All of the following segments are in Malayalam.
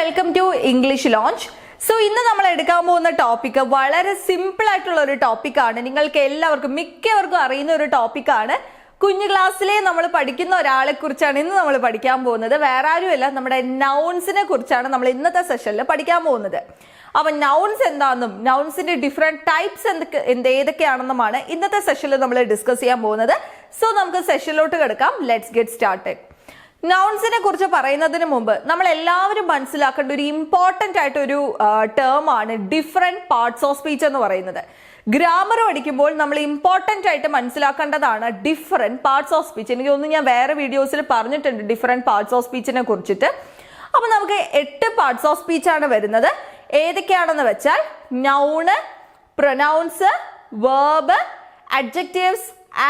Welcome to English lounge. So ഇന്ന് നമ്മൾ എടുക്കാൻ പോകുന്ന ടോപ്പിക് വളരെ സിമ്പിൾ ആയിട്ടുള്ള ഒരു ടോപ്പിക്കാണ്. നിങ്ങൾക്ക് എല്ലാവർക്കും മിക്കവർക്കും അറിയുന്ന ഒരു ടോപ്പിക്കാണ്. കുഞ്ഞു ക്ലാസ്സിലെ നമ്മൾ പഠിക്കുന്ന ഒരാളെ കുറിച്ചാണ് ഇന്ന് നമ്മൾ പഠിക്കാൻ പോകുന്നത്. വേറെ ആരുമല്ല, നമ്മുടെ നൗൺസിനെ കുറിച്ചാണ് നമ്മൾ ഇന്നത്തെ സെഷനിൽ പഠിക്കാൻ പോകുന്നത്. അപ്പൊ നൗൺസ് എന്താണെന്നും നൗൺസിന്റെ ഡിഫറെന്റ് ടൈപ്സ് ഏതൊക്കെയാണെന്നുമാണ് ഇന്നത്തെ സെഷനിൽ നമ്മൾ ഡിസ്കസ് ചെയ്യാൻ പോകുന്നത്. സോ നമുക്ക് സെഷനിലോട്ട് കിടക്കാം. Let's get started. നൗൺസിനെ കുറിച്ച് പറയുന്നതിന് മുമ്പ് നമ്മൾ എല്ലാവരും മനസ്സിലാക്കേണ്ട ഒരു ഇമ്പോർട്ടന്റ് ആയിട്ടൊരു ടേം ആണ് ഡിഫറെന്റ് പാർട്സ് ഓഫ് സ്പീച്ച് എന്ന് പറയുന്നത്. ഗ്രാമർ പഠിക്കുമ്പോൾ നമ്മൾ ഇമ്പോർട്ടന്റ് ആയിട്ട് മനസ്സിലാക്കേണ്ടതാണ് ഡിഫറെന്റ് പാർട്സ് ഓഫ് സ്പീച്ച്. എനിക്ക് തോന്നുന്നു ഞാൻ വേറെ വീഡിയോസിൽ പറഞ്ഞിട്ടുണ്ട് ഡിഫറെന്റ് പാർട്സ് ഓഫ് സ്പീച്ചിനെ കുറിച്ചിട്ട്. അപ്പൊ നമുക്ക് 8 പാർട്സ് ഓഫ് സ്പീച്ച് ആണ് വരുന്നത്. ഏതൊക്കെയാണെന്ന് വെച്ചാൽ noun, pronouns, verb, adjectives,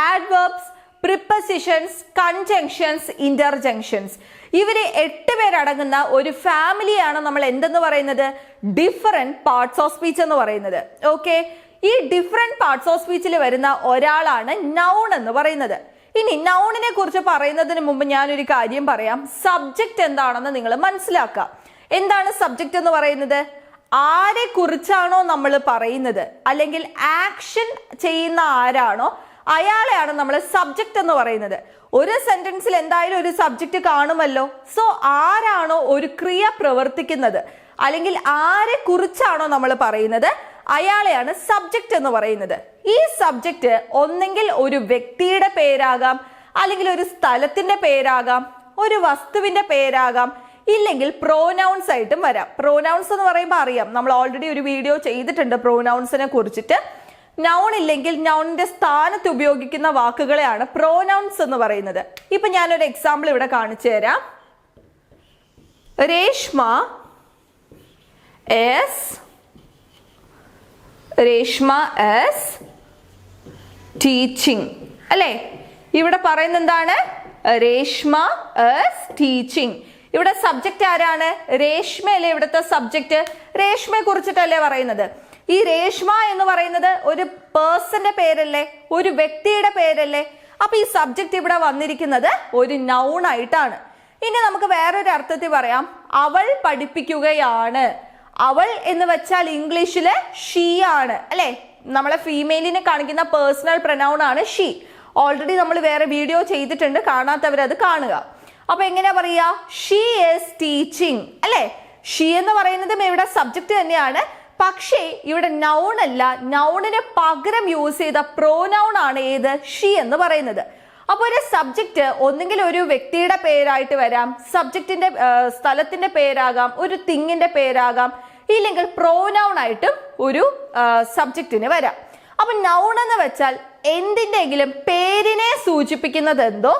adverbs, prepositions, conjunctions, interjections. ഇവര് 8 പേരടങ്ങുന്ന ഒരു ഫാമിലിയാണ് നമ്മൾ എന്തെന്ന് പറയുന്നത്, ഡിഫറെന്റ് പാർട്സ് ഓഫ് സ്പീച്ച് എന്ന് പറയുന്നത്. ഓക്കെ, ഈ ഡിഫറെന്റ് പാർട്സ് ഓഫ് സ്പീച്ചിൽ വരുന്ന ഒരാളാണ് നൗൺ എന്ന് പറയുന്നത്. ഇനി നൗണിനെ കുറിച്ച് പറയുന്നതിന് മുമ്പ് ഞാനൊരു കാര്യം പറയാം. സബ്ജക്റ്റ് എന്താണെന്ന് നിങ്ങൾ മനസ്സിലാക്കുക. എന്താണ് സബ്ജക്റ്റ് എന്ന് പറയുന്നത്? ആരെ കുറിച്ചാണോ നമ്മൾ പറയുന്നത്, അല്ലെങ്കിൽ ആക്ഷൻ ചെയ്യുന്ന ആരാണോ അയാളെയാണ് നമ്മൾ സബ്ജക്റ്റ് എന്ന് പറയുന്നത്. ഒരു സെന്റൻസിൽ എന്തായാലും ഒരു സബ്ജക്റ്റ് കാണുമല്ലോ. സോ ആരാണോ ഒരു ക്രിയ പ്രവർത്തിക്കുന്നത്, അല്ലെങ്കിൽ ആരെ കുറിച്ചാണോ നമ്മൾ പറയുന്നത്, അയാളെയാണ് സബ്ജക്റ്റ് എന്ന് പറയുന്നത്. ഈ സബ്ജക്റ്റ് ഒന്നെങ്കിൽ ഒരു വ്യക്തിയുടെ പേരാകാം, അല്ലെങ്കിൽ ഒരു സ്ഥലത്തിന്റെ പേരാകാം, ഒരു വസ്തുവിന്റെ പേരാകാം, ഇല്ലെങ്കിൽ പ്രോനൗൺസ് ആയിട്ടും വരാം. പ്രോനൗൺസ് എന്ന് പറയുമ്പോൾ അറിയാം, നമ്മൾ ഓൾറെഡി ഒരു വീഡിയോ ചെയ്തിട്ടുണ്ട് പ്രോനൗൺസിനെ കുറിച്ചിട്ട്. നൗൺ ഇല്ലെങ്കിൽ നൗണിന്റെ സ്ഥാനത്ത് ഉപയോഗിക്കുന്ന വാക്കുകളെയാണ് പ്രോനൗൺസ് എന്ന് പറയുന്നത്. ഇപ്പൊ ഞാനൊരു എക്സാമ്പിൾ ഇവിടെ കാണിച്ചു തരാം. രേഷ്മ is ടീച്ചിങ് അല്ലെ? ഇവിടെ പറയുന്നത് എന്താണ്? Reshma is teaching. ഇവിടെ സബ്ജക്റ്റ് ആരാണ്? രേഷ്മ അല്ലേ ഇവിടുത്തെ സബ്ജക്റ്റ്? രേഷ്മയെ കുറിച്ചിട്ടല്ലേ പറയുന്നത്. ഈ രേഷ്മ എന്ന് പറയുന്നത് ഒരു പേഴ്സന്റെ പേരല്ലേ, ഒരു വ്യക്തിയുടെ പേരല്ലേ? അപ്പൊ ഈ സബ്ജക്റ്റ് ഇവിടെ വന്നിരിക്കുന്നത് ഒരു നൗൺ ആയിട്ടാണ്. ഇനി നമുക്ക് വേറൊരു അർത്ഥത്തിൽ പറയാം. അവൾ പഠിപ്പിക്കുകയാണ്. അവൾ എന്ന് വെച്ചാൽ ഇംഗ്ലീഷില് ഷീ ആണ് അല്ലെ? നമ്മളെ ഫീമെയിലിനെ കാണിക്കുന്ന പേഴ്സണൽ പ്രൊനൗൺ ആണ് ഷീ. ഓൾറെഡി നമ്മൾ വേറെ വീഡിയോ ചെയ്തിട്ടുണ്ട്, കാണാത്തവരത് കാണുക. അപ്പൊ എങ്ങനെയാ പറയാ? ഷീ ഈസ് ടീച്ചിങ് അല്ലെ? ഷീ എന്ന് പറയുന്നതും ഇവിടെ സബ്ജക്റ്റ് തന്നെയാണ്. പക്ഷേ ഇവിടെ നൗൺ അല്ല, നൗണിന് പകരം യൂസ് ചെയ്ത പ്രോനൗൺ ആണ് ഏത്? ഷീ എന്ന് പറയുന്നത്. അപ്പൊ ഒരു സബ്ജക്റ്റ് ഒന്നുകിൽ ഒരു വ്യക്തിയുടെ പേരായിട്ട് വരാം, സബ്ജക്റ്റിന്റെ സ്ഥലത്തിന്റെ പേരാകാം, ഒരു തിങ്ങിന്റെ പേരാകാം, ഇല്ലെങ്കിൽ പ്രോനൗൺ ആയിട്ടും ഒരു സബ്ജക്റ്റിന് വരാം. അപ്പൊ നൗൺ എന്ന് വെച്ചാൽ എന്തിന്റെങ്കിലും പേരിനെ സൂചിപ്പിക്കുന്നത് എന്തോ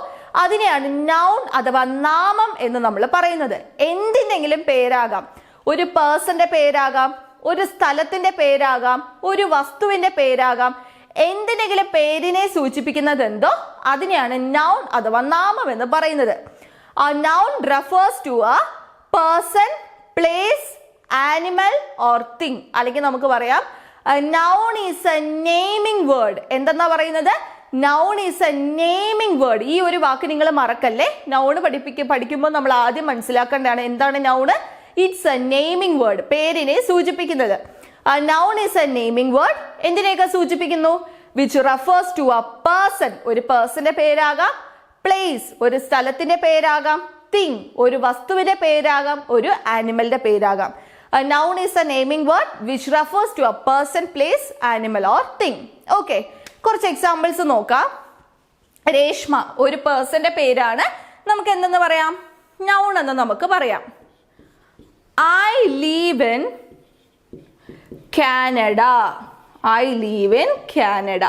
അതിനെയാണ് നൗൺ അഥവാ നാമം എന്ന് നമ്മൾ പറയുന്നത്. എന്തിന്റെങ്കിലും പേരാകാം, ഒരു പേഴ്സന്റെ പേരാകാം, ഒരു സ്ഥലത്തിന്റെ പേരാകാം, ഒരു വസ്തുവിന്റെ പേരാകാം. എന്തിനെങ്കിലും പേരിനെ സൂചിപ്പിക്കുന്നത് എന്തോ അതിനെയാണ് നൗൺ അഥവാ നാമം എന്ന് പറയുന്നത്. A noun refers to a person, place, animal or thing. അല്ലെങ്കിൽ നമുക്ക് പറയാം noun is a naming word. എന്തെന്നാ പറയുന്നത്? Noun is a naming word. ഈ ഒരു വാക്ക് നിങ്ങൾ മറക്കല്ലേ. നൗണ് പഠിക്കുമ്പോൾ നമ്മൾ ആദ്യം മനസ്സിലാക്കേണ്ടതാണ് എന്താണ് noun. It's a naming word, പേരിനെ സൂചിപ്പിക്കുന്നത്. Noun is a naming word. എന്തിനെയൊക്കെ സൂചിപ്പിക്കുന്നു? Which refers to a person, ഒരു പേഴ്സന്റെ പേരാകാം, പ്ലേസ്, ഒരു സ്ഥലത്തിന്റെ പേരാകാം, തിങ്, ഒരു വസ്തുവിന്റെ പേരാകാം, ഒരു ആനിമലിന്റെ പേരാകാം. Noun is a naming word which refers to a person, place, animal or thing. Okay, കുറച്ച് എക്സാമ്പിൾസ് നോക്കാം. രേഷ്മ ഒരു പേഴ്സന്റെ പേരാണ്. നമുക്ക് എന്തെന്ന് പറയാം? നൗൺ എന്ന് നമുക്ക് പറയാം. I live in Canada. I live in Canada.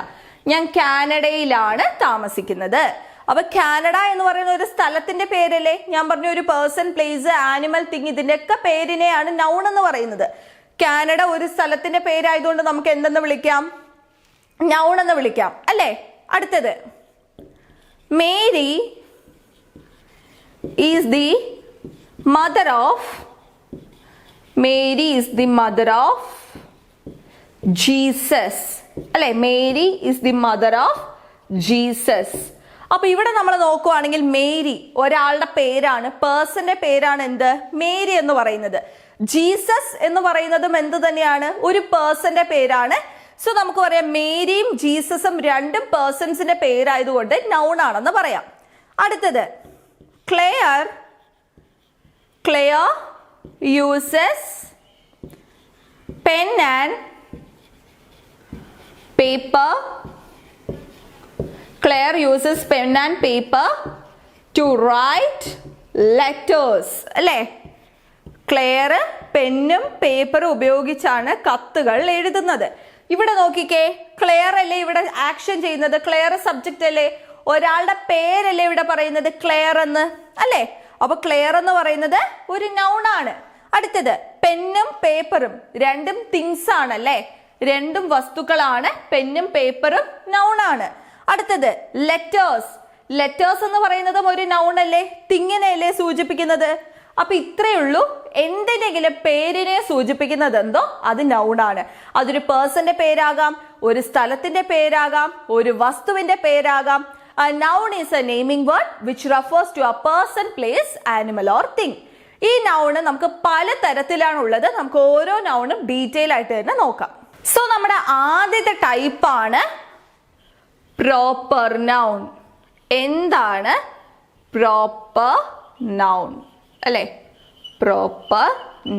ഞാൻ കാനഡയിലാണ് താമസിക്കുന്നത്. അപ്പൊ കാനഡ എന്ന് പറയുന്ന ഒരു സ്ഥലത്തിന്റെ പേരല്ലേ? ഞാൻ പറഞ്ഞ ഒരു പേഴ്സൺ, പ്ലേസ്, ആനിമൽ, തിങ്, ഇതിന്റെയൊക്കെ പേരിനെയാണ് നൗൺ എന്ന് പറയുന്നത്. കാനഡ ഒരു സ്ഥലത്തിന്റെ പേരായതുകൊണ്ട് നമുക്ക് എന്തെന്ന് വിളിക്കാം? നൗൺ എന്ന് വിളിക്കാം അല്ലേ? അടുത്തത്, Mary is the mother of Mary is the mother of Jesus അല്ലെ? Mary is the mother of Jesus. അപ്പൊ ഇവിടെ നമ്മൾ നോക്കുവാണെങ്കിൽ മേരി ഒരാളുടെ പേരാണ്, പേഴ്സന്റെ പേരാണ് എന്ത്, മേരി എന്ന് പറയുന്നത്. ജീസസ് എന്ന് പറയുന്നതും എന്ത് തന്നെയാണ്, ഒരു പേഴ്സന്റെ പേരാണ്. സോ നമുക്ക് പറയാം മേരിയും ജീസസും രണ്ടും പേഴ്സൺസിന്റെ പേരായതുകൊണ്ട് നൗൺ ആണെന്ന് പറയാം. അടുത്തത് Claire uses pen and paper. Claire uses pen and paper to write letters. അല്ലേ? ക്ലെയർ പെന്നും പേപ്പറും ഉപയോഗിച്ചാണ് കത്തുകൾ എഴുതുന്നത്. ഇവിടെ നോക്കിക്കേ, ക്ലെയർ അല്ലേ ഇവിടെ ആക്ഷൻ ചെയ്യുന്നത്, ക്ലെയർ സബ്ജക്റ്റ് അല്ലേ, ഒരാളുടെ പേരല്ലേ ഇവിടെ പറയുന്നത് ക്ലെയർ എന്ന്, അല്ലേ? അപ്പൊ ക്ലെയർ എന്ന് പറയുന്നത് ഒരു നൗൺ ആണ്. അടുത്തത് പെന്നും പേപ്പറും രണ്ടും തിങ്സ് ആണ്, അല്ലേ? രണ്ടും വസ്തുക്കളാണ്, പെന്നും പേപ്പറും നൗൺ ആണ്. അടുത്തത് ലെറ്റേഴ്സ് എന്ന് പറയുന്നതും ഒരു നൗൺ അല്ലേ, തിങ്ങിനെയല്ലേ സൂചിപ്പിക്കുന്നത്. അപ്പൊ ഇത്രയേ ഉള്ളൂ, എന്തിനെങ്കിലും പേരിനെ സൂചിപ്പിക്കുന്നത് എന്തോ അത് നൗൺ ആണ്. അതൊരു പേഴ്സന്റെ പേരാകാം, ഒരു സ്ഥലത്തിന്റെ പേരാകാം, ഒരു വസ്തുവിന്റെ പേരാകാം. A noun is a naming word which refers to a person, place, animal or thing. ഈ നൗണ് നമുക്ക് പല തരത്തിലാണുള്ളത്. നമുക്ക് ഓരോ നൗണും ഡീറ്റെയിൽ ആയിട്ട് തന്നെ നോക്കാം. സോ നമ്മുടെ ആദ്യത്തെ ടൈപ്പാണ് പ്രോപ്പർ നൗൺ. എന്താണ് പ്രോപ്പർ നൗൺ, അല്ലേ? പ്രോപ്പർ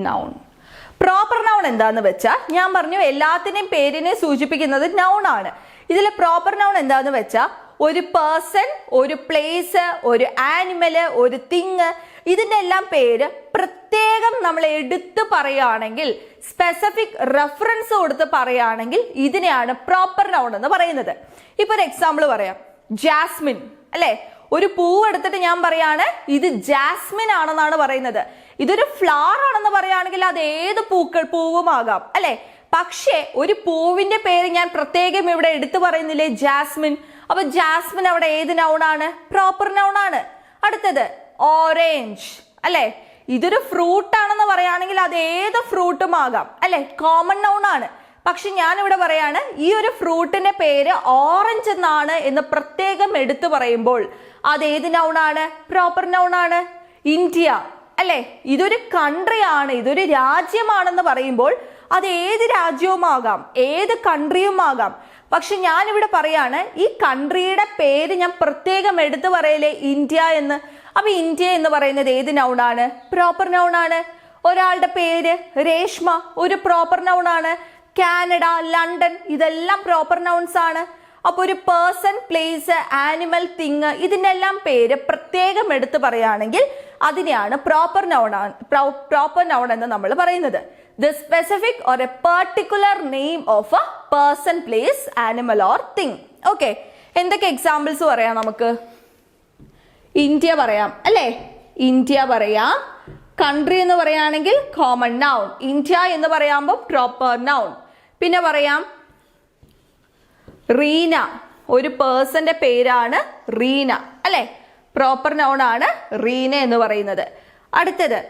നൗൺ എന്താന്ന് വെച്ചാൽ ഞാൻ പറഞ്ഞു എല്ലാത്തിനെയും പേരിനെ സൂചിപ്പിക്കുന്നത് നൗൺ ആണ്. ഇതിലെ പ്രോപ്പർ നൗൺ എന്താന്ന് വെച്ചാൽ ഒരു പേഴ്സൺ, ഒരു പ്ലേസ്, ഒരു ആനിമല്, ഒരു തിങ്, ഇതിന്റെ എല്ലാം പേര് പ്രത്യേകം നമ്മൾ എടുത്ത് പറയുകയാണെങ്കിൽ, സ്പെസിഫിക് റെഫറൻസ് കൊടുത്ത് പറയുകയാണെങ്കിൽ ഇതിനെയാണ് പ്രോപ്പർ നൗൺ എന്ന് പറയുന്നത്. ഇപ്പൊ ഒരു എക്സാമ്പിൾ പറയാം, ജാസ്മിൻ, അല്ലെ? ഒരു പൂവ് എടുത്തിട്ട് ഞാൻ പറയാണ് ഇത് ജാസ്മിൻ ആണെന്നാണ് പറയുന്നത്. ഇതൊരു ഫ്ലവർ ആണെന്ന് പറയുകയാണെങ്കിൽ അത് ഏത് പൂവുമാകാം, അല്ലെ? പക്ഷേ ഒരു പൂവിന്റെ പേര് ഞാൻ പ്രത്യേകം ഇവിടെ എടുത്തു പറയുന്നില്ലേ, ജാസ്മിൻ. അപ്പൊ ജാസ്മിൻ അവിടെ ഏത് നൗൺ ആണ്, പ്രോപ്പർ നൗൺ ആണ്. അടുത്തത് ഓറഞ്ച്, അല്ലെ? ഇതൊരു ഫ്രൂട്ട് ആണെന്ന് പറയുകയാണെങ്കിൽ അത് ഏത് ഫ്രൂട്ടും ആകാം, അല്ലെ? കോമൺ നൗൺ ആണ്. പക്ഷെ ഞാൻ ഇവിടെ പറയാണ് ഈ ഒരു ഫ്രൂട്ടിന്റെ പേര് ഓറഞ്ച് എന്നാണ് എന്ന് പ്രത്യേകം എടുത്തു പറയുമ്പോൾ അത് ഏത് നൗൺ ആണ്, പ്രോപ്പർ നൗൺ ആണ്. ഇന്ത്യ, അല്ലെ? ഇതൊരു കൺട്രി ആണ്, ഇതൊരു രാജ്യമാണെന്ന് പറയുമ്പോൾ അത് ഏത് രാജ്യവുമാകാം, ഏത് കൺട്രിയും ആകാം. പക്ഷെ ഞാൻ ഇവിടെ പറയാണ് ഈ കൺട്രിയുടെ പേര് ഞാൻ പ്രത്യേകം എടുത്തു പറയലേ ഇന്ത്യ എന്ന്. അപ്പൊ ഇന്ത്യ എന്ന് പറയുന്നത് ഏത് നൗൺ ആണ്, പ്രോപ്പർ നൗൺ ആണ്. ഒരാളുടെ പേര് രേഷ്മ ഒരു പ്രോപ്പർ നൗൺ ആണ്. കാനഡ, ലണ്ടൻ, ഇതെല്ലാം പ്രോപ്പർ നൗൺസ് ആണ്. അപ്പൊ ഒരു പേഴ്സൺ, പ്ലേസ്, ആനിമൽ, തിങ്, ഇതിന്റെ എല്ലാം പേര് പ്രത്യേകം എടുത്ത് പറയുകയാണെങ്കിൽ അതിനെയാണ് പ്രോപ്പർ നൗൺ എന്ന് നമ്മൾ പറയുന്നത്. The specific or a particular name of a person, place, animal or thing. Okay, എന്തൊക്കെ എക്സാമ്പിൾസ് പറയാം നമുക്ക്? ഇന്ത്യ പറയാം, അല്ലേ? ഇന്ത്യ പറയാം. കൺട്രി എന്ന് പറയുകയാണെങ്കിൽ കോമൺ നൗൺ. ഇന്ത്യ എന്ന് പറയുമ്പോൾ പ്രോപ്പർ നൗൺ. പിന്നെ പറയാം റീന, ഒരു പേഴ്സന്റെ പേരാണ് റീന, അല്ലെ? പ്രോപ്പർ നൗൺ ആണ് റീന എന്ന് പറയുന്നത്. അടുത്തത്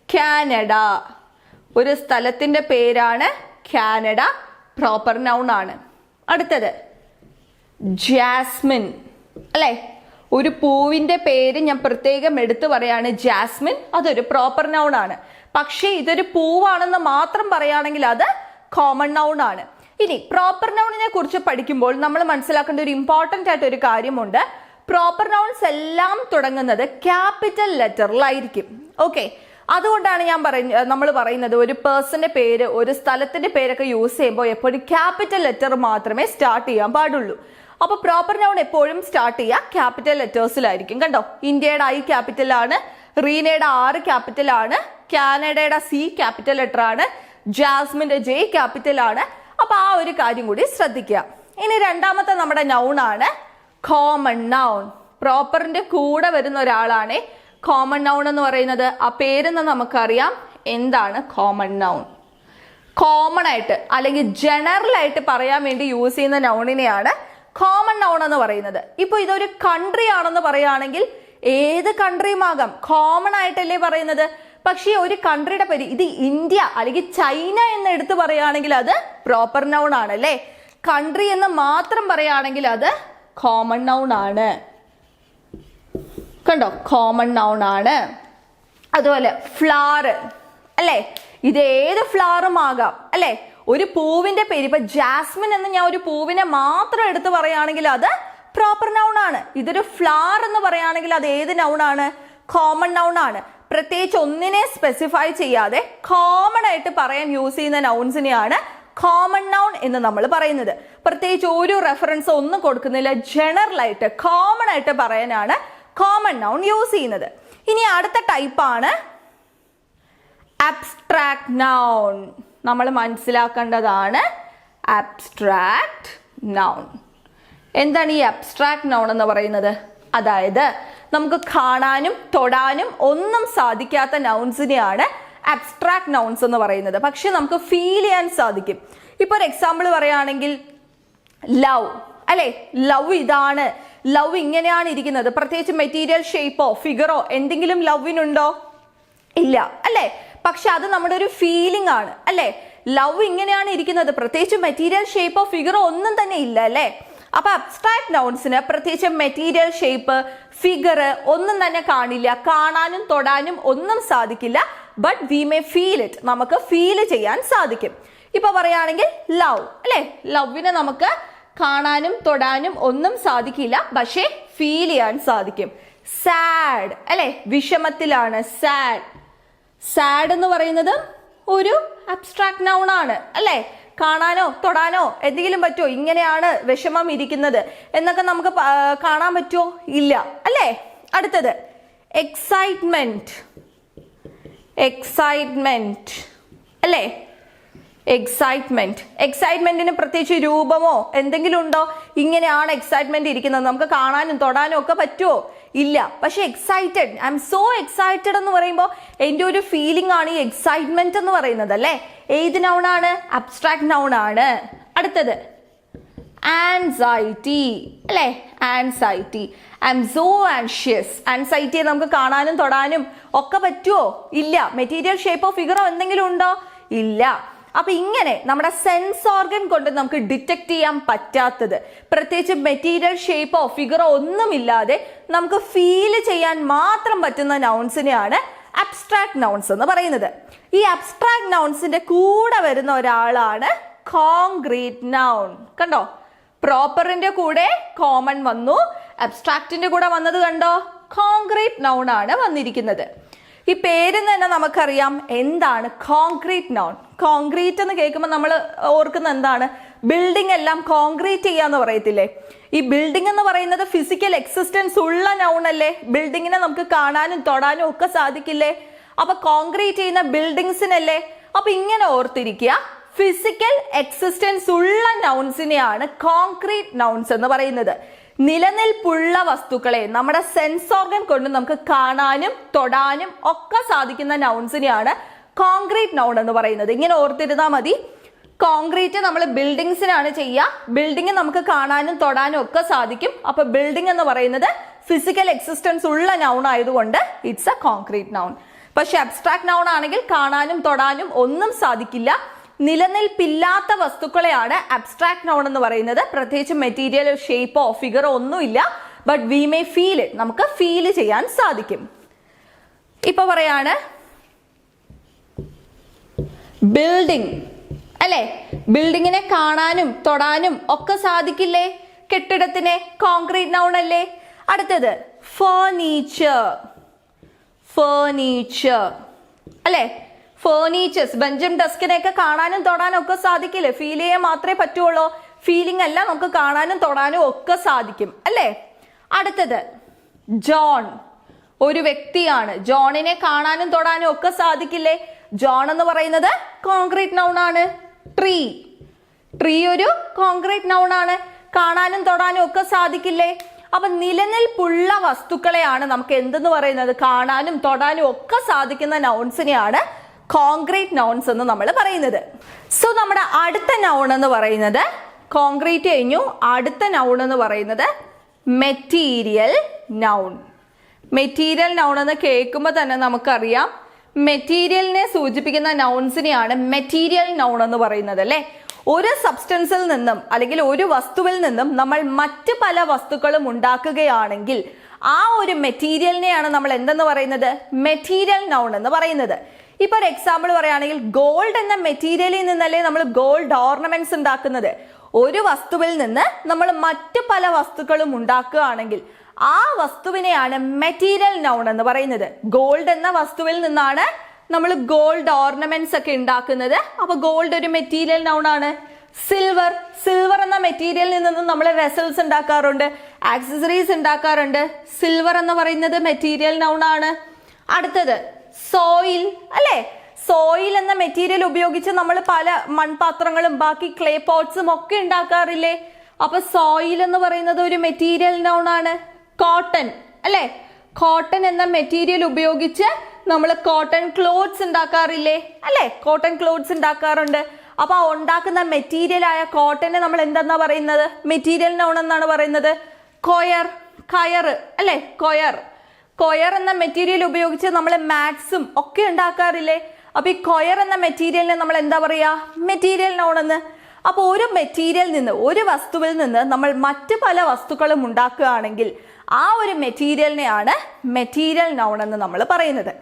കാനഡ, ഒരു സ്ഥലത്തിന്റെ പേരാണ് കാനഡ, പ്രോപ്പർ നൗൺ ആണ്. അടുത്തത് ജാസ്മിൻ, അല്ലെ? ഒരു പൂവിന്റെ പേര് ഞാൻ പ്രത്യേകം എടുത്തു പറയാണ് ജാസ്മിൻ, അതൊരു പ്രോപ്പർ നൗൺ ആണ്. പക്ഷേ ഇതൊരു പൂവാണെന്ന് മാത്രം പറയുകയാണെങ്കിൽ അത് കോമൺ നൗൺ ആണ്. ഇനി പ്രോപ്പർ നൗണിനെ കുറിച്ച് പഠിക്കുമ്പോൾ നമ്മൾ മനസ്സിലാക്കേണ്ട ഒരു ഇമ്പോർട്ടന്റ് ആയിട്ട് ഒരു കാര്യമുണ്ട്. പ്രോപ്പർ നൗൺസ് എല്ലാം തുടങ്ങുന്നത് ക്യാപിറ്റൽ ലെറ്ററിലായിരിക്കും. ഓക്കെ, അതുകൊണ്ടാണ് നമ്മൾ പറയുന്നത് ഒരു പേഴ്സന്റെ പേര്, ഒരു സ്ഥലത്തിന്റെ പേരൊക്കെ യൂസ് ചെയ്യുമ്പോൾ എപ്പോഴും ക്യാപിറ്റൽ ലെറ്റർ മാത്രമേ സ്റ്റാർട്ട് ചെയ്യാൻ പാടുള്ളൂ. അപ്പൊ പ്രോപ്പർ നൗൺ എപ്പോഴും സ്റ്റാർട്ട് ചെയ്യുക ക്യാപിറ്റൽ ലെറ്റേഴ്സിലായിരിക്കും. കണ്ടോ, ഇന്ത്യയുടെ I ക്യാപിറ്റൽ ആണ്, റീനയുടെ R ക്യാപിറ്റൽ ആണ്, കാനഡയുടെ C ക്യാപിറ്റൽ ലെറ്റർ ആണ്, ജാസ്മിന്റെ J ക്യാപിറ്റൽ ആണ്. അപ്പൊ ആ ഒരു കാര്യം കൂടി ശ്രദ്ധിക്കുക. ഇനി രണ്ടാമത്തെ നമ്മുടെ നൗൺ ആണ് കോമൺ നൗൺ. പ്രോപ്പറിന്റെ കൂടെ വരുന്ന ഒരാളാണ് കോമൺ നൗൺ എന്ന് പറയുന്നത്. ആ പേരെന്ന് നമുക്കറിയാം എന്താണ് കോമൺ നൗൺ. കോമൺ ആയിട്ട് അല്ലെങ്കിൽ ജനറൽ ആയിട്ട് പറയാൻ വേണ്ടി യൂസ് ചെയ്യുന്ന നൗണിനെയാണ് കോമൺ നൗൺ എന്ന് പറയുന്നത്. ഇപ്പൊ ഇതൊരു കൺട്രി ആണെന്ന് പറയുകയാണെങ്കിൽ ഏത് കൺട്രിയും ആകാം, കോമൺ ആയിട്ടല്ലേ പറയുന്നത്. പക്ഷേ ഒരു കൺട്രിയുടെ പേര് ഇത് ഇന്ത്യ അല്ലെങ്കിൽ ചൈന എന്ന് എടുത്ത് പറയുകയാണെങ്കിൽ അത് പ്രോപ്പർ നൗൺ ആണ്, അല്ലേ? കൺട്രി എന്ന് മാത്രം പറയുകയാണെങ്കിൽ അത് കോമൺ നൗൺ ആണ്. കണ്ടോ, കോമൺ നൗൺ ആണ്. അതുപോലെ ഫ്ലവർ അല്ലേ, ഇത് ഏത് ഫ്ലവറും ആകാം അല്ലേ. ഒരു പൂവിന്റെ പേര്, ഇപ്പൊ ജാസ്മിൻ എന്ന് ഞാൻ ഒരു പൂവിനെ മാത്രം എടുത്ത് പറയുകയാണെങ്കിൽ അത് പ്രോപ്പർ നൗൺ ആണ്. ഇതൊരു ഫ്ലവർ എന്ന് പറയുകയാണെങ്കിൽ അത് ഏത് നൗൺ ആണ്? കോമൺ നൗൺ ആണ്. പ്രത്യേകിച്ച് ഒന്നിനെ സ്പെസിഫൈ ചെയ്യാതെ കോമൺ ആയിട്ട് പറയാൻ യൂസ് ചെയ്യുന്ന നൗൺസിനെയാണ് കോമൺ നൗൺ എന്ന് നമ്മൾ പറയുന്നത്. പ്രത്യേകിച്ച് ഒരു റെഫറൻസ് ഒന്നും കൊടുക്കുന്നില്ല, ജനറൽ ആയിട്ട് കോമൺ ആയിട്ട് പറയാനാണ് കോമൺ നൗൺ യൂസ് ചെയ്യുന്നത്. ഇനി അടുത്ത ടൈപ്പാണ് അബ്സ്ട്രാക്ട് നൗൺ. നമ്മൾ മനസ്സിലാക്കേണ്ടതാണ് അബ്സ്ട്രാക്ട് നൗൺ. എന്താണ് ഈ അബ്സ്ട്രാക്ട് നൗൺ എന്ന് പറയുന്നത്? അതായത് നമുക്ക് കാണാനും തൊടാനും ഒന്നും സാധിക്കാത്ത നൗൺസിനെയാണ് അബ്സ്ട്രാക്ട് നൗൺസ് എന്ന് പറയുന്നത്. പക്ഷെ നമുക്ക് ഫീൽ ചെയ്യാൻ സാധിക്കും. ഇപ്പൊ ഒരു എക്സാമ്പിൾ പറയുകയാണെങ്കിൽ ലവ് അല്ലെ, ലവ് ഇതാണ്, ലവ് ഇങ്ങനെയാണ് ഇരിക്കുന്നത്. പ്രത്യേകിച്ച് മെറ്റീരിയൽ ഷേപ്പോ ഫിഗറോ എന്തെങ്കിലും ലവിനുണ്ടോ? ഇല്ല അല്ലെ. പക്ഷെ അത് നമ്മുടെ ഒരു ഫീലിംഗ് ആണ് അല്ലെ. ലവ് ഇങ്ങനെയാണ് ഇരിക്കുന്നത്, പ്രത്യേകിച്ച് മെറ്റീരിയൽ ഷേപ്പോ ഫിഗറോ ഒന്നും തന്നെ ഇല്ല അല്ലെ. അപ്പൊ അബ്സ്ട്രാക്ട് നൗൺസിന് പ്രത്യേകിച്ച് മെറ്റീരിയൽ ഷേപ്പ് ഫിഗർ ഒന്നും തന്നെ കാണില്ല, കാണാനും തൊടാനും ഒന്നും സാധിക്കില്ല. But we may feel it, നമുക്ക് ഫീൽ ചെയ്യാൻ സാധിക്കും. ഇപ്പൊ പറയുകയാണെങ്കിൽ ലവ് അല്ലെ, ലവിനെ നമുക്ക് കാണാനും തൊടാനും ഒന്നും സാധിക്കില്ല, പക്ഷേ ഫീൽ ചെയ്യാൻ സാധിക്കും. സാഡ് അല്ലെ, വിഷമത്തിലാണ് സാഡ്. സാഡ് എന്ന് പറയുന്നത് ഒരു അബ്സ്ട്രാക്ട് നൗൺ ആണ് അല്ലെ. കാണാനോ തൊടാനോ എന്തെങ്കിലും പറ്റുമോ? ഇങ്ങനെയാണ് വിഷമം ഇരിക്കുന്നത് എന്നൊക്കെ നമുക്ക് കാണാൻ പറ്റുമോ? ഇല്ല അല്ലേ. അടുത്തത് എക്സൈറ്റ്മെന്റ്. എക്സൈറ്റ്മെന്റ് അല്ലേ, എക്സൈറ്റ്മെന്റ്. എക്സൈറ്റ്മെന്റിന് പ്രത്യേകിച്ച് രൂപമോ എന്തെങ്കിലും ഉണ്ടോ? ഇങ്ങനെയാണ് എക്സൈറ്റ്മെന്റ് ഇരിക്കുന്നത്, നമുക്ക് കാണാനും തൊടാനും ഒക്കെ പറ്റുമോ? ഇല്ല. പക്ഷെ excited, I am so excited എന്ന് പറയുമ്പോൾ എൻ്റെ ഒരു ഫീലിംഗ് ആണ് ഈ എക്സൈറ്റ്മെന്റ് എന്ന് പറയുന്നത് അല്ലേ. ഏത് നൗൺ ആണ്? അബ്സ്ട്രാക്ട് നൗൺ ആണ്. അടുത്തത് ആൻസൈറ്റി അല്ലേ, anxiety. I am so anxious. ആൻസൈറ്റിയെ നമുക്ക് കാണാനും തൊടാനും ഒക്കെ പറ്റുമോ? ഇല്ല. മെറ്റീരിയൽ ഷേപ്പോ ഫിഗറോ എന്തെങ്കിലും ഉണ്ടോ? ഇല്ല. അപ്പൊ ഇങ്ങനെ നമ്മുടെ സെൻസ് ഓർഗൻ കൊണ്ട് നമുക്ക് ഡിറ്റക്ട് ചെയ്യാൻ പറ്റാത്തത്, പ്രത്യേകിച്ച് മെറ്റീരിയൽ ഷേപ്പോ ഫിഗറോ ഒന്നുമില്ലാതെ നമുക്ക് ഫീൽ ചെയ്യാൻ മാത്രം പറ്റുന്ന നൗൺസിനെയാണ് അബ്സ്ട്രാക്ട് നൗൺസ് എന്ന് പറയുന്നത്. ഈ അബ്സ്ട്രാക്ട് നൗൺസിന്റെ കൂടെ വരുന്ന ഒരാളാണ് കോൺക്രീറ്റ് നൗൺ. കണ്ടോ, പ്രോപ്പറിന്റെ കൂടെ കോമൺ വന്നു, അബ്സ്ട്രാക്റ്റിന്റെ കൂടെ വന്നത് കണ്ടോ, കോൺക്രീറ്റ് നൗൺ ആണ് വന്നിരിക്കുന്നത്. ഈ പേരിൽ തന്നെ നമുക്കറിയാം എന്താണ് കോൺക്രീറ്റ് നൗൺ. കോൺക്രീറ്റ് എന്ന് കേൾക്കുമ്പോൾ നമ്മൾ ഓർക്കുന്ന എന്താണ്? ബിൽഡിംഗ് എല്ലാം കോൺക്രീറ്റ് ചെയ്യാന്ന് പറയത്തില്ലേ. ഈ ബിൽഡിംഗ് എന്ന് പറയുന്നത് ഫിസിക്കൽ എക്സിസ്റ്റൻസ് ഉള്ള നൗൺ അല്ലേ. ബിൽഡിങ്ങിനെ നമുക്ക് കാണാനും തൊടാനും ഒക്കെ സാധിക്കില്ലേ. അപ്പൊ കോൺക്രീറ്റ് ചെയ്യുന്ന ബിൽഡിങ്സിനല്ലേ. അപ്പൊ ഇങ്ങനെ ഓർത്തിരിക്കുക, ഫിസിക്കൽ എക്സിസ്റ്റൻസ് ഉള്ള നൗൺസിനെയാണ് കോൺക്രീറ്റ് നൗൺസ് എന്ന് പറയുന്നത്. നിലനിൽപ്പുള്ള വസ്തുക്കളെ നമ്മുടെ സെൻസ് ഓർഗൻ കൊണ്ട് നമുക്ക് കാണാനും തൊടാനും ഒക്കെ സാധിക്കുന്ന നൗൺസിനെയാണ് കോൺക്രീറ്റ് നൗൺ എന്ന് പറയുന്നത്. ഇങ്ങനെ ഓർത്തിരുന്നാൽ മതി. കോൺക്രീറ്റ് നമ്മൾ ബിൽഡിങ്സിനാണ് ചെയ്യുക. ബിൽഡിംഗ് നമുക്ക് കാണാനും തൊടാനും ഒക്കെ സാധിക്കും. അപ്പൊ ബിൽഡിംഗ് എന്ന് പറയുന്നത് ഫിസിക്കൽ എക്സിസ്റ്റൻസ് ഉള്ള നൗൺ ആയതുകൊണ്ട് ഇറ്റ്സ് എ കോൺക്രീറ്റ് നൗൺ. പക്ഷെ അബ്സ്ട്രാക്ട് നൗൺ ആണെങ്കിൽ കാണാനും തൊടാനും ഒന്നും സാധിക്കില്ല, നിലനിൽപ്പില്ലാത്ത വസ്തുക്കളെയാണ് അബ്സ്ട്രാക്ട് നൗൺ എന്ന് പറയുന്നത്. പ്രത്യേകിച്ച് മെറ്റീരിയൽ ഷേപ്പോ ഫിഗറോ ഒന്നുമില്ല, but we may feel it, നമുക്ക് ഫീൽ ചെയ്യാൻ സാധിക്കും. ഇപ്പൊ പറയാണ് ബിൽഡിംഗ് അല്ലെ, ബിൽഡിങ്ങിനെ കാണാനും തൊടാനും ഒക്കെ സാധിക്കില്ലേ. കെട്ടിടത്തിനെ കോൺക്രീറ്റ് നൗൺ അല്ലേ. അടുത്തത് ഫർണിച്ചർ. ഫർണിച്ചർ അല്ലെ, ഫേർണിച്ചേഴ്സ്, ബെഞ്ചും ഡെസ്കിനെയൊക്കെ കാണാനും തൊടാനും ഒക്കെ സാധിക്കില്ലേ. ഫീൽ ചെയ്യാൻ മാത്രമേ പറ്റുള്ളൂ, ഫീലിംഗ് അല്ല, നമുക്ക് കാണാനും തൊടാനും ഒക്കെ സാധിക്കും അല്ലേ. അടുത്തത് ജോൺ. ഒരു വ്യക്തിയാണ്, ജോണിനെ കാണാനും തൊടാനും ഒക്കെ സാധിക്കില്ലേ. ജോൺ എന്ന് പറയുന്നത് കോൺക്രീറ്റ് നൗൺ ആണ്. ട്രീ. ട്രീ ഒരു കോൺക്രീറ്റ് നൗൺ ആണ്, കാണാനും തൊടാനും ഒക്കെ സാധിക്കില്ലേ. അപ്പൊ നിലനിൽപ്പുള്ള വസ്തുക്കളെയാണ് നമുക്ക് എന്തെന്ന് പറയുന്നത്, കാണാനും തൊടാനും ഒക്കെ സാധിക്കുന്ന നൗൺസിനെയാണ് കോൺക്രീറ്റ് നൗൺസ് എന്ന് നമ്മൾ പറയുന്നത്. സോ നമ്മുടെ അടുത്ത നൗൺ എന്ന് പറയുന്നത്, കോൺക്രീറ്റ് കഴിഞ്ഞു, അടുത്ത നൗൺ എന്ന് പറയുന്നത് മെറ്റീരിയൽ നൗൺ. മെറ്റീരിയൽ നൗൺ എന്ന് കേൾക്കുമ്പോൾ തന്നെ നമുക്കറിയാം മെറ്റീരിയലിനെ സൂചിപ്പിക്കുന്ന നൗൺസിനെയാണ് മെറ്റീരിയൽ നൗൺ എന്ന് പറയുന്നത് അല്ലേ. ഒരു സബ്സ്റ്റൻസിൽ നിന്നും അല്ലെങ്കിൽ ഒരു വസ്തുവിൽ നിന്നും നമ്മൾ മറ്റ് പല വസ്തുക്കളും ഉണ്ടാക്കുകയാണെങ്കിൽ ആ ഒരു മെറ്റീരിയലിനെയാണ് നമ്മൾ എന്തെന്ന് പറയുന്നത്? മെറ്റീരിയൽ നൗൺ എന്ന് പറയുന്നത്. ഇപ്പൊ ഒരു എക്സാമ്പിൾ പറയുകയാണെങ്കിൽ ഗോൾഡ് എന്ന മെറ്റീരിയലിൽ നിന്നല്ലേ നമ്മൾ ഗോൾഡ് ഓർണമെന്റ്സ് ഉണ്ടാക്കുന്നത്. ഒരു വസ്തുവിൽ നിന്ന് നമ്മൾ മറ്റു പല വസ്തുക്കളും ഉണ്ടാക്കുകയാണെങ്കിൽ ആ വസ്തുവിനെയാണ് മെറ്റീരിയൽ നൗൺ എന്ന് പറയുന്നത്. ഗോൾഡ് എന്ന വസ്തുവിൽ നിന്നാണ് നമ്മൾ ഗോൾഡ് ഓർണമെന്റ്സ് ഒക്കെ ഉണ്ടാക്കുന്നത്. അപ്പൊ ഗോൾഡ് ഒരു മെറ്റീരിയൽ നൗൺ ആണ്. സിൽവർ എന്ന മെറ്റീരിയലിൽ നിന്നും നമ്മൾ വെസൽസ് ഉണ്ടാക്കാറുണ്ട്, ആക്സസറീസ് ഉണ്ടാക്കാറുണ്ട്. സിൽവർ എന്ന് പറയുന്നത് മെറ്റീരിയൽ നൗൺ ആണ്. അടുത്തത് സോയിൽ അല്ലെ. സോയിൽ എന്ന മെറ്റീരിയൽ ഉപയോഗിച്ച് നമ്മൾ പല മൺപാത്രങ്ങളും ബാക്കി ക്ലേ പോട്ട്സും ഒക്കെ ഉണ്ടാക്കാറില്ലേ. അപ്പൊ സോയിൽ എന്ന് പറയുന്നത് ഒരു മെറ്റീരിയൽ നൗൺ ആണ്. കോട്ടൺ അല്ലെ. കോട്ടൺ എന്ന മെറ്റീരിയൽ ഉപയോഗിച്ച് നമ്മൾ കോട്ടൺ ക്ലോത്ത്സ് ഉണ്ടാക്കാറില്ലേ അല്ലെ. കോട്ടൺ ക്ലോത്ത്സ് ഉണ്ടാക്കാറുണ്ട്. അപ്പൊ ആ ഉണ്ടാക്കുന്ന മെറ്റീരിയൽ ആയ കോട്ടനെ നമ്മൾ എന്താ പറയുന്നത്? മെറ്റീരിയൽ നൗൺ എന്നാണ് പറയുന്നത്. കയർ അല്ലെ. കൊയർ എന്ന മെറ്റീരിയൽ ഉപയോഗിച്ച് നമ്മൾ മാറ്റ്സും ഒക്കെ ഉണ്ടാക്കാറില്ലേ. അപ്പൊ ഈ കൊയർ എന്ന മെറ്റീരിയലിനെ നമ്മൾ എന്താ പറയാ? മെറ്റീരിയൽ നൗൺ എന്ന്. അപ്പൊ ഒരു മെറ്റീരിയൽ നിന്ന്, ഒരു വസ്തുവിൽ നിന്ന് നമ്മൾ മറ്റു പല വസ്തുക്കളും ഉണ്ടാക്കുകയാണെങ്കിൽ ആ ഒരു മെറ്റീരിയലിനെയാണ് മെറ്റീരിയൽ നൗൺ എന്ന് നമ്മൾ പറയുന്നത്.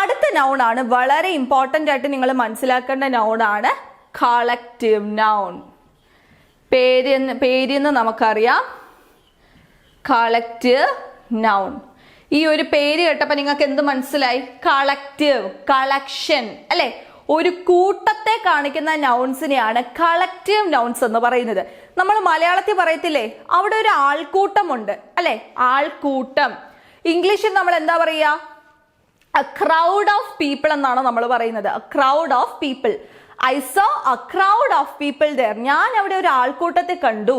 അടുത്ത നൗൺ ആണ് വളരെ ഇമ്പോർട്ടൻ്റ് ആയിട്ട് നിങ്ങൾ മനസ്സിലാക്കേണ്ട നൗൺ ആണ് കളക്റ്റീവ് നൗൺ. പേരിന്ന് നമുക്കറിയാം കളക്റ്റീവ് നൗൺ. ഈ ഒരു പേര് കേട്ടപ്പോൾ നിങ്ങൾക്ക് എന്ത് മനസ്സിലായി? കളക്റ്റീവ്, കളക്ഷൻ അല്ലെ. ഒരു കൂട്ടത്തെ കാണിക്കുന്ന നൗൺസിനെയാണ് കളക്റ്റീവ് നൗൺസ് എന്ന് പറയുന്നത്. നമ്മൾ മലയാളത്തിൽ പറയത്തില്ലേ, അവിടെ ഒരു ആൾക്കൂട്ടമുണ്ട് അല്ലെ. ആൾക്കൂട്ടം. ഇംഗ്ലീഷിൽ നമ്മൾ എന്താ പറയാ? a crowd of people എന്നാണ് നമ്മൾ പറയുന്നത്. a crowd of people. I saw a crowd of people there. ഞാൻ അവിടെ ഒരു ആൾക്കൂട്ടത്തെ കണ്ടു.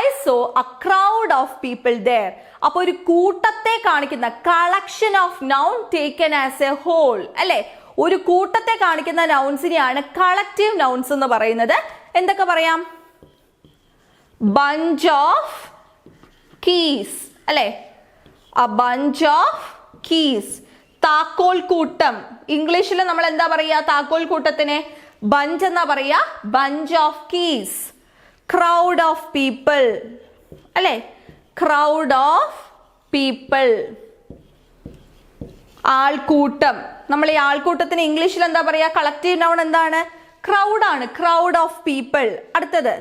I saw a crowd of people there. അപ്പൊ ഒരു കൂട്ടത്തെ കാണിക്കുന്ന collection of noun taken as a whole അല്ലെ. ഒരു കൂട്ടത്തെ കാണിക്കുന്ന നൗൺസിനെയാണ് കളക്റ്റീവ് നൗൺസ് എന്ന് പറയുന്നത്. എന്തൊക്കെ പറയാം? ബഞ്ച് ഓഫ് കീസ് അല്ലെ. a bunch of keys. താക്കോൽ കൂട്ടം. ഇംഗ്ലീഷിൽ നമ്മൾ എന്താ പറയാ? താക്കോൽ കൂട്ടത്തിനെ ബഞ്ച് എന്നാ പറയാ. Bunch of keys. Crowd of people അല്ലെ. Crowd of people. ആൾക്കൂട്ടം. നമ്മൾ ഈ ആൾക്കൂട്ടത്തിന് ഇംഗ്ലീഷിൽ എന്താ പറയാ? കളക്റ്റീവ് നൗൺ എന്താണ്? ക്രൗഡ് ആണ്. Crowd of people. അടുത്തത്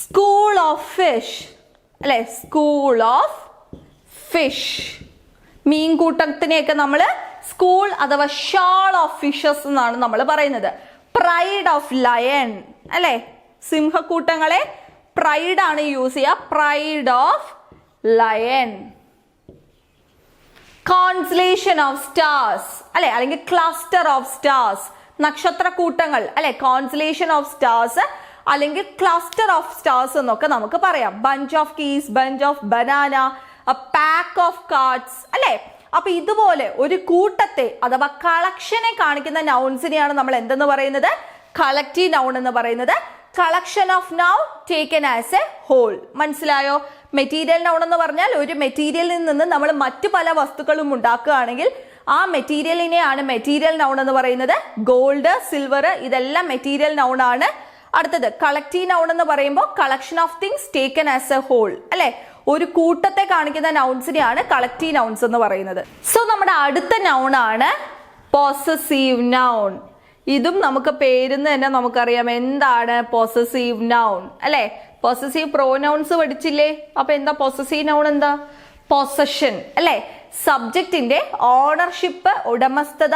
സ്കൂൾ ഓഫ് ഫിഷ് അല്ലെ. School of fish. മീൻകൂട്ടത്തിനെയൊക്കെ നമ്മൾ സ്കൂൾ അഥവാ ഷാൾ ഓഫ് ഫിഷസ് എന്നാണ് നമ്മൾ പറയുന്നത്. പ്രൈഡ് ഓഫ് ലയൺ അല്ലെ. സിംഹക്കൂട്ടങ്ങളെ പ്രൈഡ് ആണ് യൂസ് ചെയ്യുക. Pride of lion. Constellation of stars അല്ലെ, അല്ലെങ്കിൽ ക്ലസ്റ്റർ ഓഫ് സ്റ്റാർസ്. നക്ഷത്രക്കൂട്ടങ്ങൾ അല്ലെ. കോൺസ്റ്റലേഷൻ ഓഫ് സ്റ്റാർസ് അല്ലെങ്കിൽ ക്ലസ്റ്റർ ഓഫ് സ്റ്റാർസ് എന്നൊക്കെ നമുക്ക് പറയാം. Bench of keys, bunch of banana, a pack of cards അല്ലെ. അപ്പൊ ഇതുപോലെ ഒരു കൂട്ടത്തെ അഥവാ കളക്ഷനെ കാണിക്കുന്ന നൗൺസിനെയാണ് നമ്മൾ എന്തെന്ന് പറയുന്നത്? കളക്റ്റീവ് നൗൺ എന്ന് പറയുന്നത്. Collection of noun taken as a whole. മനസ്സിലായോ? മെറ്റീരിയൽ നൗൺ എന്ന് പറഞ്ഞാൽ ഒരു മെറ്റീരിയലിൽ നിന്ന് നമ്മൾ മറ്റു പല വസ്തുക്കളും ഉണ്ടാക്കുകയാണെങ്കിൽ ആ മെറ്റീരിയലിനെയാണ് മെറ്റീരിയൽ നൗൺ എന്ന് പറയുന്നത്. ഗോൾഡ്, സിൽവർ ഇതെല്ലാം മെറ്റീരിയൽ നൗൺ ആണ്. അടുത്തത് കളക്റ്റീവ് നൗൺ എന്ന് പറയുമ്പോൾ collection of things taken as a whole അല്ലെ. ഒരു കൂട്ടത്തെ കാണിക്കുന്ന നൗൺസിനെയാണ് കളക്റ്റീവ് നൗൺസ് എന്ന് പറയുന്നത്. സോ നമ്മുടെ അടുത്ത നൗൺ ആണ് പോസസീവ് നൗൺ. ഇതും നമുക്ക് പേരിന്ന് തന്നെ നമുക്കറിയാം എന്താണ് പോസസീവ് നൗൺ അല്ലെ. പോസസീവ് പ്രോനൗൺസ് പഠിച്ചില്ലേ? അപ്പൊ എന്താ പോസസീവ് നൗൺ? എന്താ? പൊസഷൻ അല്ലെ. സബ്ജക്റ്റിന്റെ ഓണർഷിപ്പ്, ഉടമസ്ഥത,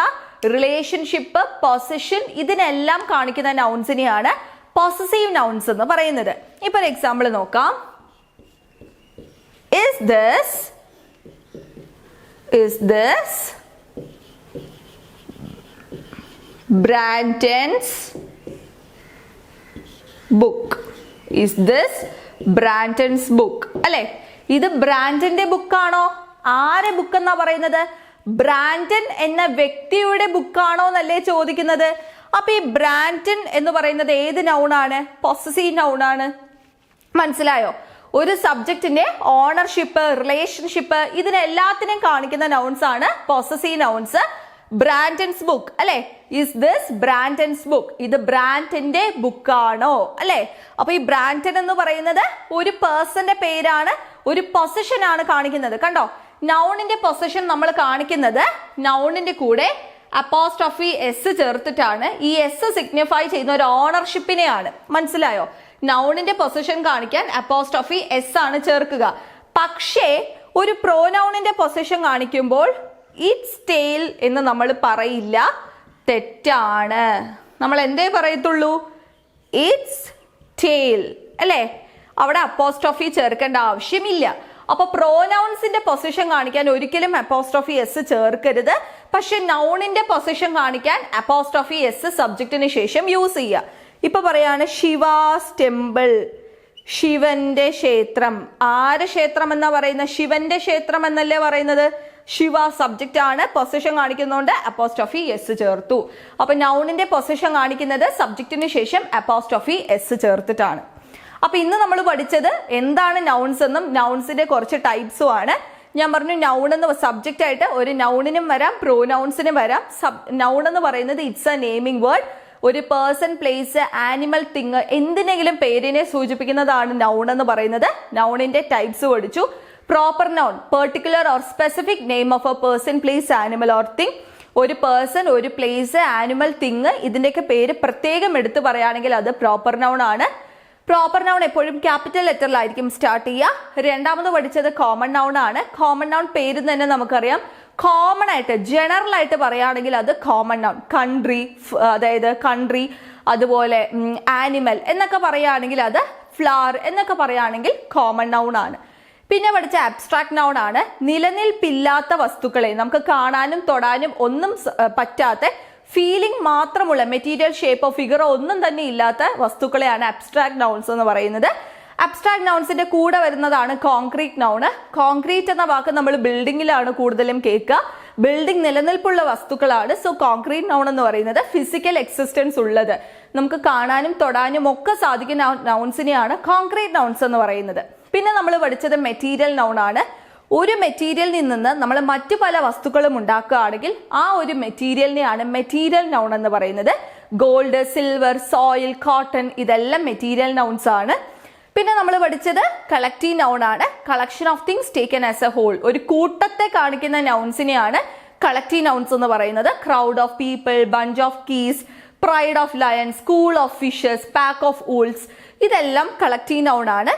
റിലേഷൻഷിപ്പ്, പൊസഷൻ ഇതിനെല്ലാം കാണിക്കുന്ന നൗൺസിനെയാണ് പോസസീവ് നൗൺസ് എന്ന് പറയുന്നത്. ഇപ്പൊ ഒരു എക്സാമ്പിൾ നോക്കാം. Is this Branton's book? Is this Branton's book? അല്ലെ. ഇത് ബ്രാൻഡന്റെ ബുക്കാണോ? ആരെ ബുക്ക് എന്നാ പറയുന്നത്? ബ്രാൻഡൻ എന്ന വ്യക്തിയുടെ ബുക്കാണോ എന്നല്ലേ ചോദിക്കുന്നത്. അപ്പൊ ഈ ബ്രാൻഡൻ എന്ന് പറയുന്നത് ഏത് നൗണാണ്? പൊസസീവ് നൗണാണ്. മനസ്സിലായോ? ഒരു സബ്ജക്റ്റിന്റെ ഓണർഷിപ്പ്, റിലേഷൻഷിപ്പ് ഇതിനെല്ലാത്തിനും കാണിക്കുന്ന നൗൺസ് ആണ് പൊസസീവ് നൗൺസ്. ബ്രാൻഡൻസ് ബുക്ക് അല്ലെ. Is this Brandon's book? ഇത് ബ്രാൻഡന്റെ ബുക്കാണോ അല്ലെ. അപ്പൊ ഈ ബ്രാൻഡൻ എന്ന് പറയുന്നത് ഒരു പേഴ്സന്റെ പേരാണ്, ഒരു പൊസിഷൻ ആണ് കാണിക്കുന്നത്. കണ്ടോ, നൗണിന്റെ പൊസിഷൻ നമ്മൾ കാണിക്കുന്നത് നൗണിന്റെ കൂടെ അപ്പോസ്ട്രോഫി എസ് ചേർത്തിട്ടാണ്. ഈ എസ് സിഗ്നിഫൈ ചെയ്യുന്ന ഒരു ഓണർഷിപ്പിനെയാണ്. മനസ്സിലായോ? നൗണിന്റെ പൊസിഷൻ കാണിക്കാൻ അപ്പോസ്ട്രോഫി എസ് ആണ് ചേർക്കുക. പക്ഷേ ഒരു പ്രോനൗണിന്റെ പൊസിഷൻ കാണിക്കുമ്പോൾ ഇറ്റ്സ് ടെയിൽ എന്ന് നമ്മൾ പറയില്ല. തെറ്റാണ്. നമ്മൾ എന്തേ പറയത്തുള്ളൂ? ഇറ്റ്സ് ടെയിൽ അല്ലേ? അവിടെ അപ്പോസ്ട്രോഫി ചേർക്കേണ്ട ആവശ്യമില്ല. അപ്പൊ പ്രോനൗൺസിന്റെ പൊസിഷൻ കാണിക്കാൻ ഒരിക്കലും അപ്പോസ്ട്രോഫി എസ് ചേർക്കരുത്. പക്ഷെ നൗണിന്റെ പൊസിഷൻ കാണിക്കാൻ അപ്പോസ്ട്രോഫി എസ് സബ്ജക്റ്റിന് ശേഷം യൂസ് ചെയ്യുക. ഇപ്പൊ പറയാണ് ശിവാസ് ടെമ്പിൾ, ശിവന്റെ ക്ഷേത്രം. ആര് ക്ഷേത്രം എന്നാ പറയുന്നത്? ശിവന്റെ ക്ഷേത്രം എന്നല്ലേ പറയുന്നത്. ശിവ സബ്ജക്റ്റ് ആണ്, പൊസിഷൻ കാണിക്കുന്നതുകൊണ്ട് അപ്പോസ്ട്രോഫി എസ് ചേർത്തു. അപ്പൊ നൗണിന്റെ പൊസിഷൻ കാണിക്കുന്നത് സബ്ജക്റ്റിന് ശേഷം അപ്പോസ്ട്രോഫി എസ് ചേർത്തിട്ടാണ്. അപ്പൊ ഇന്ന് നമ്മൾ പഠിച്ചത് എന്താണ് നൗൺസ് എന്നും നൗൺസിന്റെ കുറച്ച് ടൈപ്സും ആണ്. ഞാൻ പറഞ്ഞു നൗൺ എന്ന് സബ്ജക്റ്റ് ആയിട്ട് ഒരു നൗണിനും വരാം, പ്രോനൗൺസിനും വരാം. നൗൺ എന്ന് പറയുന്നത് ഇറ്റ്സ് എ നെയിമിംഗ് വേർഡ്. ഒരു പേഴ്സൺ, പ്ലേസ്, ആനിമൽ, തിങ്, എന്തിനെങ്കിലും പേരിനെ സൂചിപ്പിക്കുന്നതാണ് നൗൺ എന്ന് പറയുന്നത്. നൗണിന്റെ ടൈപ്സ് പഠിച്ചു. Proper noun, particular or specific name of A person, place, animal or thing. ഒരു പേഴ്സൺ, ഒരു പ്ലേസ്, ആനിമൽ, തിങ്, ഇതിന്റെയൊക്കെ പേര് പ്രത്യേകം എടുത്തു പറയുകയാണെങ്കിൽ അത് പ്രോപ്പർ നൗൺ ആണ്. പ്രോപ്പർ നൗൺ എപ്പോഴും ക്യാപിറ്റൽ ലെറ്ററിലായിരിക്കും സ്റ്റാർട്ട് ചെയ്യുക. രണ്ടാമത് പഠിച്ചത് കോമൺ നൗൺ ആണ്. കോമൺ നൗൺ പേര് തന്നെ നമുക്കറിയാം. കോമൺ ആയിട്ട് ജനറൽ ആയിട്ട് പറയുകയാണെങ്കിൽ അത് കോമൺ നൗൺ. കൺട്രി, അതായത് കൺട്രി, അതുപോലെ ആനിമൽ എന്നൊക്കെ പറയുകയാണെങ്കിൽ അത് ഫ്ലവർ എന്നൊക്കെ പറയുകയാണെങ്കിൽ കോമൺ നൗൺ ആണ്. പിന്നെ പഠിച്ച അബ്സ്ട്രാക്ട് നൗൺ ആണ്. നിലനിൽപ്പില്ലാത്ത വസ്തുക്കളെ, നമുക്ക് കാണാനും തൊടാനും ഒന്നും പറ്റാത്ത, ഫീലിംഗ് മാത്രമുള്ള, മെറ്റീരിയൽ, ഷേപ്പോ ഫിഗറോ ഒന്നും തന്നെ ഇല്ലാത്ത വസ്തുക്കളെയാണ് അബ്സ്ട്രാക്ട് നൗൺസ് എന്ന് പറയുന്നത്. അബ്സ്ട്രാക്ട് നൗൺസിന്റെ കൂടെ വരുന്നതാണ് കോൺക്രീറ്റ് നൗണ്. കോൺക്രീറ്റ് എന്ന വാക്ക് നമ്മൾ ബിൽഡിങ്ങിലാണ് കൂടുതലും കേൾക്കുക. ബിൽഡിംഗ് നിലനിൽപ്പുള്ള വസ്തുക്കളാണ്. സോ കോൺക്രീറ്റ് നൗൺ എന്ന് പറയുന്നത് ഫിസിക്കൽ എക്സിസ്റ്റൻസ് ഉള്ളത്, നമുക്ക് കാണാനും തൊടാനും ഒക്കെ സാധിക്കുന്ന നൗൺസിനെയാണ് കോൺക്രീറ്റ് നൗൺസ് എന്ന് പറയുന്നത്. പിന്നെ നമ്മൾ പഠിച്ചത് മെറ്റീരിയൽ നൗൺ ആണ്. ഒരു മെറ്റീരിയലിൽ നിന്ന് നമ്മൾ മറ്റു പല വസ്തുക്കളും ഉണ്ടാക്കുകയാണെങ്കിൽ ആ ഒരു മെറ്റീരിയലിനെയാണ് മെറ്റീരിയൽ നൗൺ എന്ന് പറയുന്നത്. ഗോൾഡ്, സിൽവർ, സോയിൽ, കോട്ടൺ, ഇതെല്ലാം മെറ്റീരിയൽ നൗൺസ് ആണ്. പിന്നെ നമ്മൾ പഠിച്ചത് കളക്റ്റീവ് നൗൺ ആണ്. Collection of things taken as a whole, ഒരു കൂട്ടത്തെ കാണിക്കുന്ന നൗൺസിനെയാണ് കളക്റ്റീവ് നൗൺസ് എന്ന് പറയുന്നത്. Crowd of people, bunch of keys, pride of lion, school of fishes, pack of wolves, ഇതെല്ലാം കളക്റ്റീവ് നൗൺ ആണ്.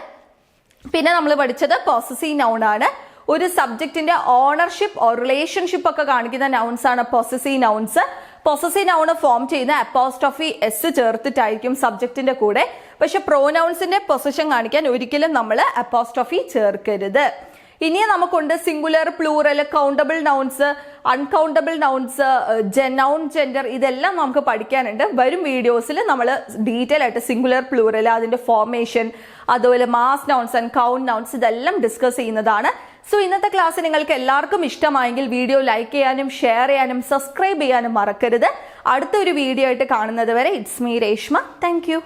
പിന്നെ നമ്മൾ പഠിച്ചത് പൊസസീവ് നൗൺ ആണ്. ഒരു സബ്ജക്റ്റിന്റെ ഓണർഷിപ്പ് ഓർ റിലേഷൻഷിപ്പ് ഒക്കെ കാണിക്കുന്ന നൗൺസ് ആണ് possessive nouns. Possessive noun form ചെയ്യുന്ന അപ്പോസ്ട്രോഫി എസ് ചേർത്തിട്ടായിരിക്കും സബ്ജക്റ്റിന്റെ കൂടെ. പക്ഷെ പ്രോനൗൺസിന്റെ പൊസിഷൻ കാണിക്കാൻ ഒരിക്കലും നമ്മൾ അപ്പോസ്ട്രോഫി ചേർക്കരുത്. ഇനി നമുക്കുണ്ട് singular, plural, countable nouns, uncountable nouns, noun, gender, ഇതെല്ലാം നമുക്ക് പഠിക്കാനുണ്ട്. വരും വീഡിയോസിൽ നമ്മൾ ഡീറ്റെയിൽ ആയിട്ട് സിംഗുലർ, പ്ലൂറൽ, അതിന്റെ ഫോർമേഷൻ, അതുപോലെ mass nouns and count nouns, ഇതെല്ലാം ഡിസ്കസ് ചെയ്യുന്നതാണ്. സോ ഇന്നത്തെ ക്ലാസ് നിങ്ങൾക്ക് എല്ലാവർക്കും ഇഷ്ടമായെങ്കിൽ വീഡിയോ ലൈക്ക് ചെയ്യാനും ഷെയർ ചെയ്യാനും സബ്സ്ക്രൈബ് ചെയ്യാനും മറക്കരുത്. അടുത്തൊരു വീഡിയോ ആയിട്ട് കാണുന്നത് വരെ it's me Reshma. Thank you.